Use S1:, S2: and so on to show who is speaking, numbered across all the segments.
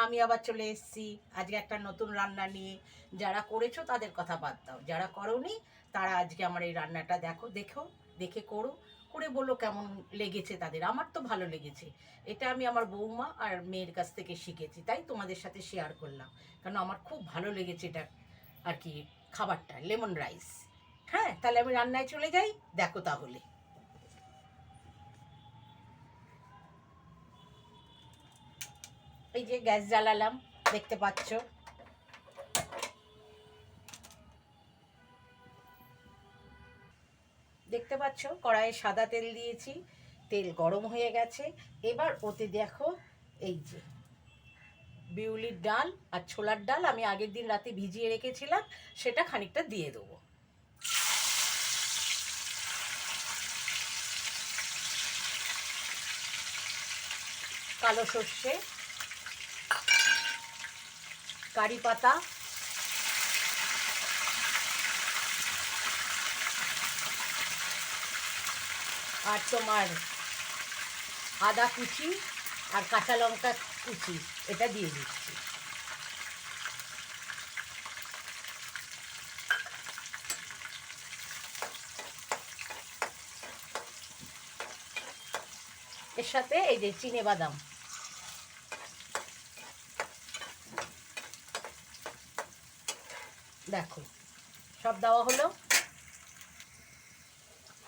S1: আমি আবার চলে এসেছি আজকে একটা নতুন রান্না নিয়ে। যারা করেছো তাদের কথা বাদ দাও, যারা করোনি তারা আজকে আমার এই রান্নাটা দেখো, দেখে করো, করে বলো কেমন লেগেছে তাদের। আমার তো ভালো লেগেছে। এটা আমি আমার বৌমা আর মেয়ের কাছ থেকে শিখেছি, তাই তোমাদের সাথে শেয়ার করলাম, কারণ আমার খুব ভালো লেগেছে এটা আর কি, খাবারটা লেমন রাইস। হ্যাঁ, তাহলে আমি রান্নায় চলে যাই, দেখো তাহলে। এই যে গ্যাস জ্বালালাম, দেখতে পাচ্ছ। দেখতে পাচ্ছ কড়াইয়ে সাদা তেল দিয়েছি, তেল গরম হয়ে গেছে। এবার ওতে দেখো এই যে বিউলির ডাল আর ছোলার ডাল আমি আগের দিন রাতে ভিজিয়ে রেখেছিলাম, সেটা খানিকটা দিয়ে দেবো। কালো সর্ষে, কারি পাতা, আর তোমার আদা কুচি আর কাঁচা লঙ্কা কুচি, এটা দিয়ে দিচ্ছি। এর সাথে এই যে চিনে বাদাম, দেখো সব দেওয়া হলো।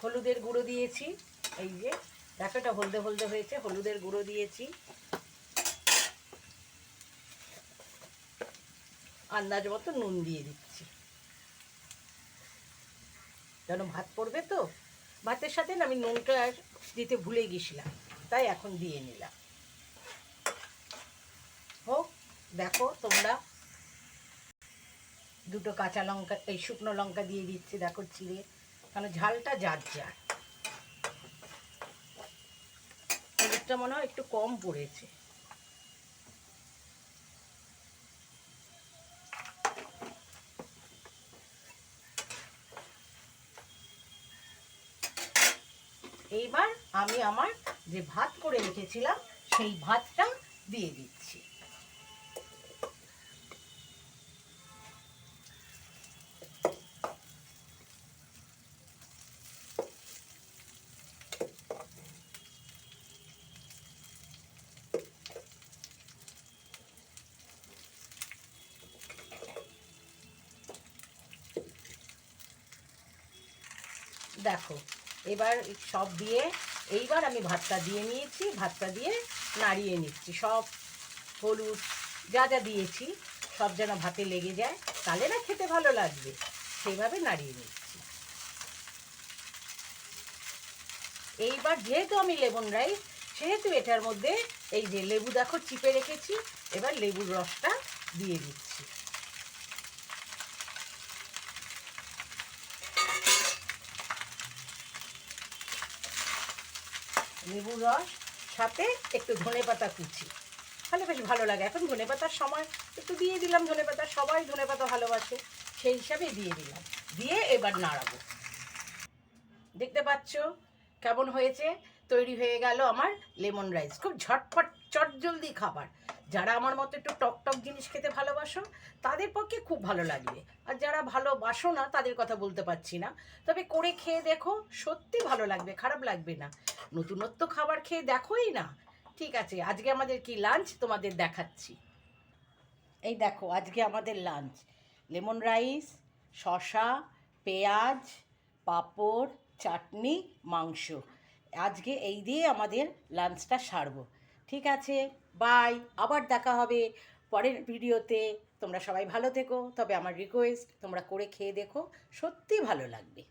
S1: হলুদের গুঁড়ো দিয়েছি, এই যে দেখো এটা হলদে হলদে হয়েছে, হলুদের গুঁড়ো দিয়েছি। আন্দাজ মতো নুন দিয়ে দিচ্ছি, যেন ভাত পড়বে তো ভাতের সাথে না, আমি নুনটা দিতে ভুলে গেছিলাম, তাই এখন দিয়ে নিলাম। হোক, দেখো তোমরা। দুটো কাঁচা লঙ্কা, এই শুকনো লঙ্কা দিয়ে দিচ্ছি, দেখো চিড়ে, কারণ ঝালটা যার যার। হলুদটা মনে হয় একটু কম পড়েছে। এইবার আমি আমার যে ভাত করে রেখেছিলাম সেই ভাতটা দিয়ে দিচ্ছি। দেখো এবার সব দিয়ে, এইবার আমি ভাতটা দিয়ে নিয়েছি, ভাতটা দিয়ে নাড়িয়ে নিচ্ছি। সব হলুদ যা যা দিয়েছি সব যেন ভাতে লেগে যায়, তাহলে না খেতে ভালো লাগবে, সেইভাবে নাড়িয়ে নিচ্ছি। এইবার যেহেতু আমি লেমন রাইস, সেহেতু এটার মধ্যে এই যে লেবু দেখো চিপে রেখেছি, এবার লেবুর রসটা দিয়ে দিচ্ছি। লেবুর রস সাথে একটু ধনেপাতা কুচি, তাহলে বেশ ভালো লাগে। এখন ধনেপাতার সময় একটু দিয়ে দিলাম ধনেপাতা, সবাই ধনেপাতা ভালোবাসে, সেই হিসাবে দিয়ে দিলাম। দিয়ে এবার নাড়াবো। দেখতে পাচ্ছ কেমন হয়েছে? তৈরি হয়ে গেল আমার লেমন রাইস। খুব ঝটপট চটজলদি খাবার। যারা আমার মতো একটু টক টক জিনিস খেতে ভালোবাসো তাদের পক্ষে খুব ভালো লাগবে, আর যারা ভালোবাসো না তাদের কথা বলতে পারছি না, তবে করে খেয়ে দেখো, সত্যি ভালো লাগবে, খারাপ লাগবে না। নতুনত্ব খাবার খেয়ে দেখোই না। ঠিক আছে, আজকে আমাদের কি লাঞ্চ তোমাদের দেখাচ্ছি। এই দেখো আজকে আমাদের লাঞ্চ, লেমন রাইস, শসা, পেঁয়াজ, পাঁপড়, চাটনি, মাংস। আজকে এই দিয়ে আমাদের লাঞ্চটা সারবো। ঠিক আছে, বাই, আবার দেখা হবে পরের ভিডিওতে। তোমরা সবাই ভালো থেকো, তবে আমার রিকোয়েস্ট তোমরা করে খেয়ে দেখো, সত্যি ভালো লাগবে।